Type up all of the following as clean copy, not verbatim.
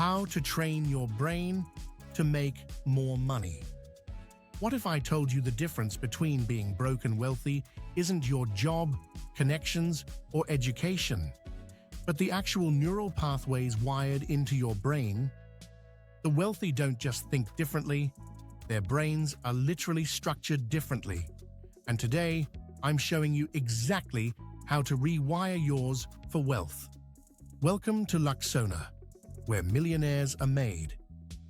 How to train your brain to make more money. What if I told you the difference between being broke and wealthy isn't your job, connections, or education, but the actual neural pathways wired into your brain? The wealthy don't just think differently, their brains are literally structured differently. And today, I'm showing you exactly how to rewire yours for wealth. Welcome to Luxona, where millionaires are made.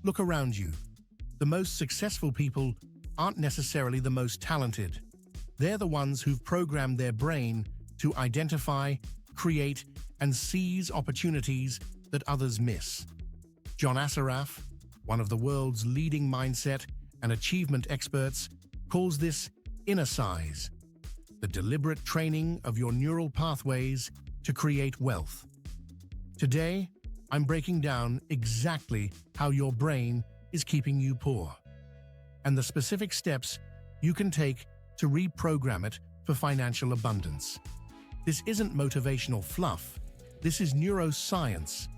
Look around you. The most successful people aren't necessarily the most talented. They're the ones who've programmed their brain to identify, create, and seize opportunities that others miss. John Assaraf, one of the world's leading mindset and achievement experts, calls this inner size, the deliberate training of your neural pathways to create wealth. Today, I'm breaking down exactly how your brain is keeping you poor, and the specific steps you can take to reprogram it for financial abundance. This isn't motivational fluff. This is neuroscience.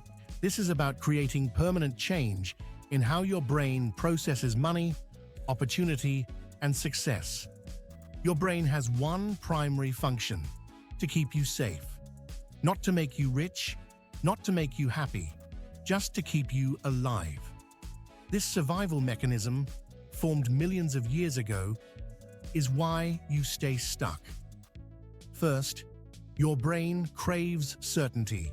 This is about creating permanent change in how your brain processes money, opportunity, and success. Your brain has one primary function: to keep you safe. Not to make you rich, not to make you happy, just to keep you alive. This survival mechanism, formed millions of years ago, is why you stay stuck. First, your brain craves certainty.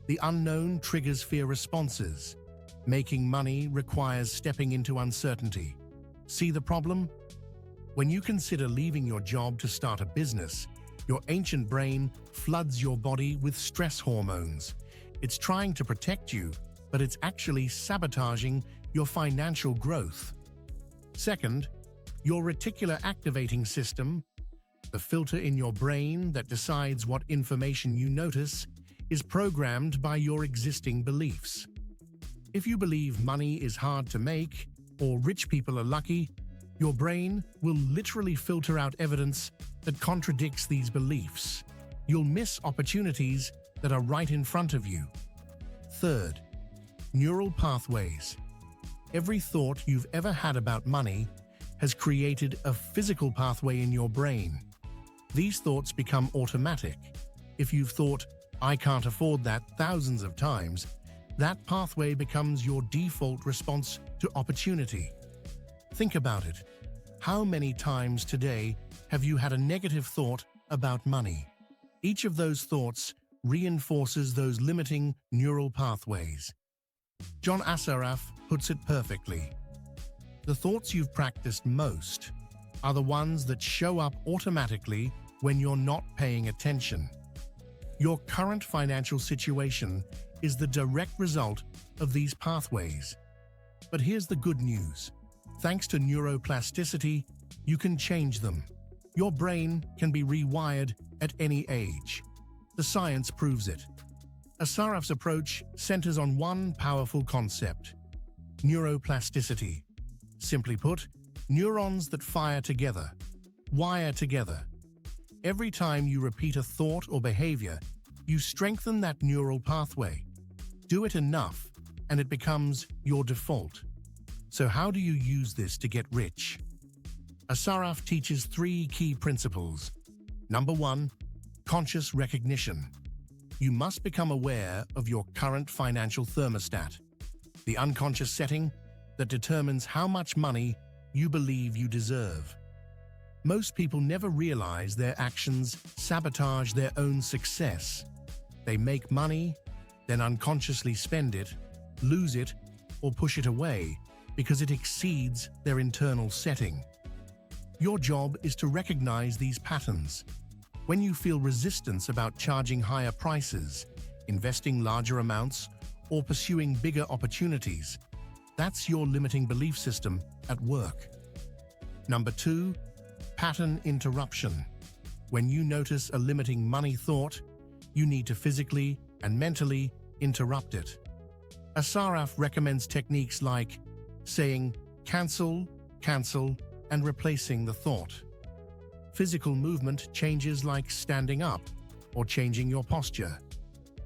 The unknown triggers fear responses. Making money requires stepping into uncertainty. See the problem? When you consider leaving your job to start a business, your ancient brain floods your body with stress hormones. It's trying to protect you, but it's actually sabotaging your financial growth. Second, your reticular activating system, the filter in your brain that decides what information you notice, is programmed by your existing beliefs. If you believe money is hard to make or rich people are lucky, your brain will literally filter out evidence that contradicts these beliefs. You'll miss opportunities that are right in front of you. Third, neural pathways. Every thought you've ever had about money has created a physical pathway in your brain. These thoughts become automatic. If you've thought, "I can't afford that," thousands of times, that pathway becomes your default response to opportunity. Think about it. How many times today have you had a negative thought about money? Each of those thoughts reinforces those limiting neural pathways. John Assaraf puts it perfectly. The thoughts you've practiced most are the ones that show up automatically when you're not paying attention. Your current financial situation is the direct result of these pathways. But here's the good news. Thanks to neuroplasticity, you can change them. Your brain can be rewired at any age. The science proves it. Assaraf's approach centers on one powerful concept: neuroplasticity. Simply put, neurons that fire together, wire together. Every time you repeat a thought or behavior, you strengthen that neural pathway. Do it enough, and it becomes your default. So how do you use this to get rich? Assaraf teaches 3 key principles. Number 1, conscious recognition. You must become aware of your current financial thermostat, the unconscious setting that determines how much money you believe you deserve. Most people never realize their actions sabotage their own success. They make money, then unconsciously spend it, lose it, or push it away because it exceeds their internal setting. Your job is to recognize these patterns. When you feel resistance about charging higher prices, investing larger amounts, or pursuing bigger opportunities, that's your limiting belief system at work. Number 2, pattern interruption. When you notice a limiting money thought, you need to physically and mentally interrupt it. Assaraf recommends techniques like saying cancel, cancel, and replacing the thought. Physical movement changes like standing up or changing your posture.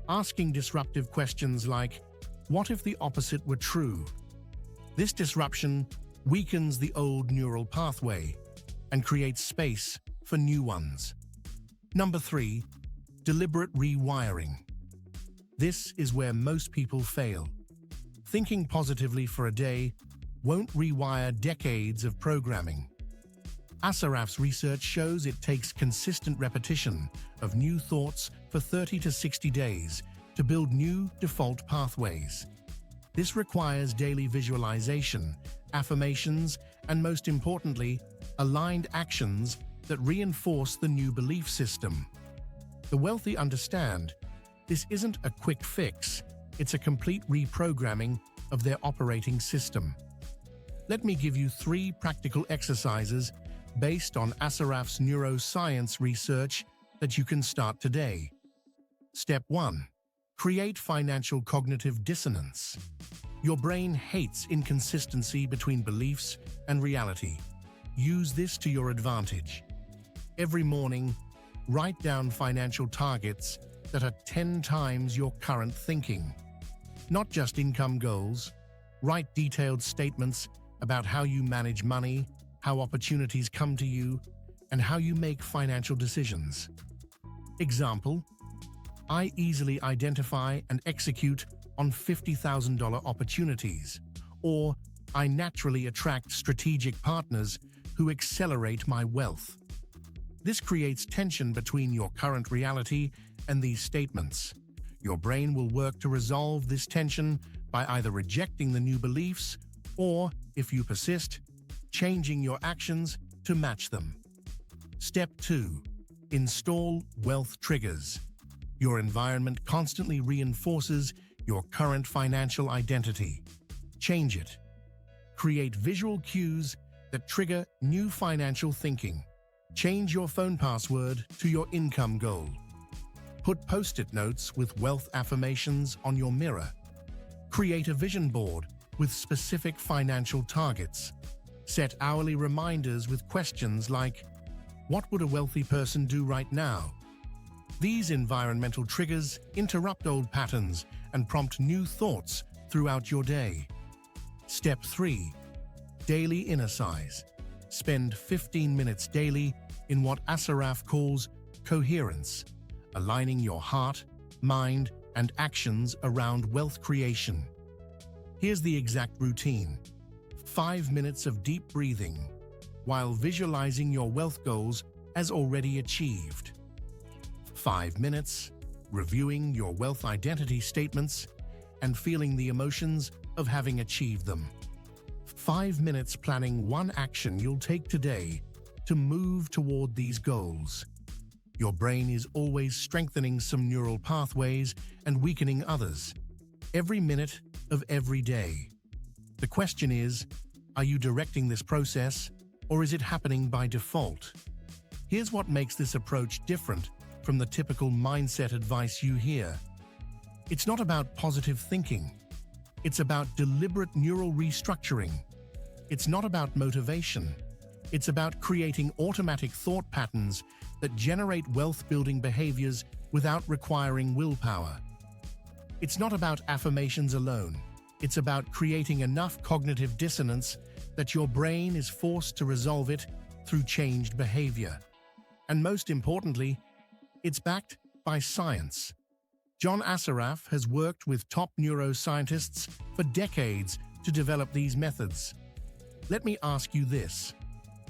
Asking disruptive questions like, What if the opposite were true? This disruption weakens the old neural pathway and creates space for new ones. Number 3, deliberate rewiring. This is where most people fail. Thinking positively for a day won't rewire decades of programming. Asaraf's research shows it takes consistent repetition of new thoughts for 30 to 60 days to build new default pathways. This requires daily visualization, affirmations, and most importantly, aligned actions that reinforce the new belief system. The wealthy understand this isn't a quick fix, it's a complete reprogramming of their operating system. Let me give you 3 practical exercises based on Asaraf's neuroscience research that you can start today. Step 1. Create financial cognitive dissonance. Your brain hates inconsistency between beliefs and reality. Use this to your advantage. Every morning, write down financial targets that are 10 times your current thinking. Not just income goals. Write detailed statements about how you manage money, how opportunities come to you, and how you make financial decisions. Example: I easily identify and execute on $50,000 opportunities, or I naturally attract strategic partners who accelerate my wealth. This creates tension between your current reality and these statements. Your brain will work to resolve this tension by either rejecting the new beliefs or, if you persist, changing your actions to match them. Step 2. Install wealth triggers. Your environment constantly reinforces your current financial identity. Change it. Create visual cues that trigger new financial thinking. Change your phone password to your income goal. Put post-it notes with wealth affirmations on your mirror. Create a vision board with specific financial targets. Set hourly reminders with questions like, what would a wealthy person do right now? These environmental triggers interrupt old patterns and prompt new thoughts throughout your day. Step 3. Daily inner size. Spend 15 minutes daily in what Asaraf calls coherence, aligning your heart, mind, and actions around wealth creation. Here's the exact routine. 5 minutes of deep breathing, while visualizing your wealth goals as already achieved. 5 minutes, reviewing your wealth identity statements and feeling the emotions of having achieved them. 5 minutes planning one action you'll take today to move toward these goals. Your brain is always strengthening some neural pathways and weakening others, every minute of every day. The question is, are you directing this process, or is it happening by default? Here's what makes this approach different from the typical mindset advice you hear. It's not about positive thinking. It's about deliberate neural restructuring. It's not about motivation. It's about creating automatic thought patterns that generate wealth-building behaviors without requiring willpower. It's not about affirmations alone. It's about creating enough cognitive dissonance that your brain is forced to resolve it through changed behavior. And most importantly, it's backed by science. John Asaraf has worked with top neuroscientists for decades to develop these methods. Let me ask you this: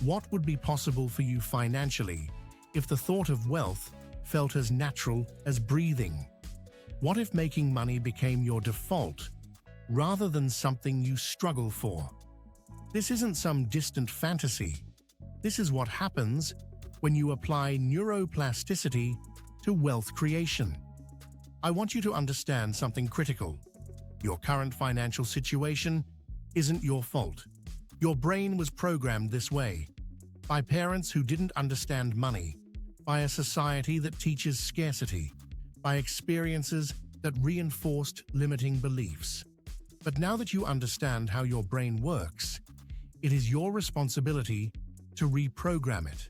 what would be possible for you financially if the thought of wealth felt as natural as breathing? What if making money became your default, rather than something you struggle for? This isn't some distant fantasy. This is what happens when you apply neuroplasticity to wealth creation. I want you to understand something critical. Your current financial situation isn't your fault. Your brain was programmed this way, by parents who didn't understand money, by a society that teaches scarcity, by experiences that reinforced limiting beliefs. But now that you understand how your brain works, it is your responsibility to reprogram it.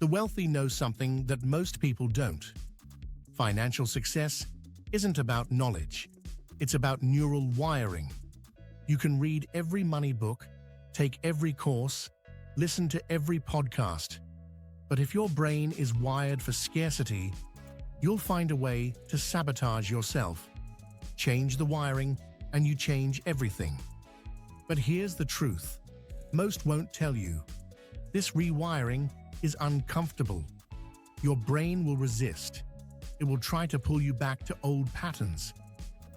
The wealthy know something that most people don't. Financial success isn't about knowledge. It's about neural wiring. You can read every money book, take every course, listen to every podcast. But if your brain is wired for scarcity, you'll find a way to sabotage yourself. Change the wiring, and you change everything. But here's the truth. Most won't tell you. This rewiring is uncomfortable. Your brain will resist. It will try to pull you back to old patterns.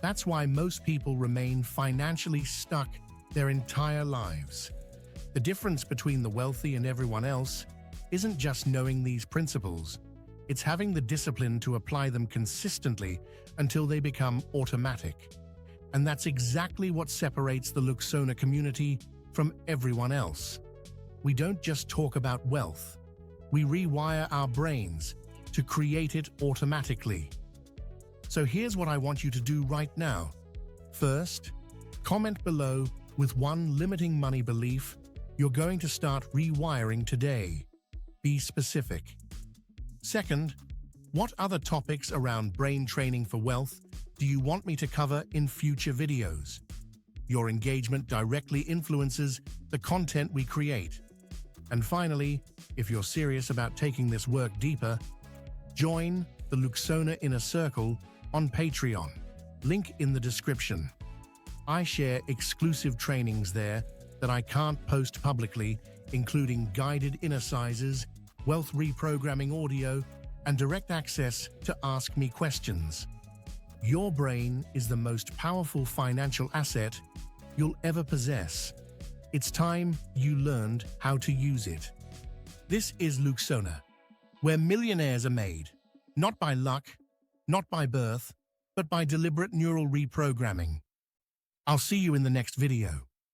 That's why most people remain financially stuck their entire lives. The difference between the wealthy and everyone else isn't just knowing these principles. It's having the discipline to apply them consistently until they become automatic. And that's exactly what separates the Luxona community from everyone else. We don't just talk about wealth. We rewire our brains to create it automatically. So here's what I want you to do right now. First, comment below with one limiting money belief you're going to start rewiring today. Be specific. Second, what other topics around brain training for wealth do you want me to cover in future videos? Your engagement directly influences the content we create. And finally, if you're serious about taking this work deeper, join the Luxona Inner Circle on Patreon. Link in the description. I share exclusive trainings there that I can't post publicly, including guided inner sizes, wealth reprogramming audio, and direct access to Ask Me questions. Your brain is the most powerful financial asset you'll ever possess. It's time you learned how to use it. This is Luxona, where millionaires are made, not by luck, not by birth, but by deliberate neural reprogramming. I'll see you in the next video.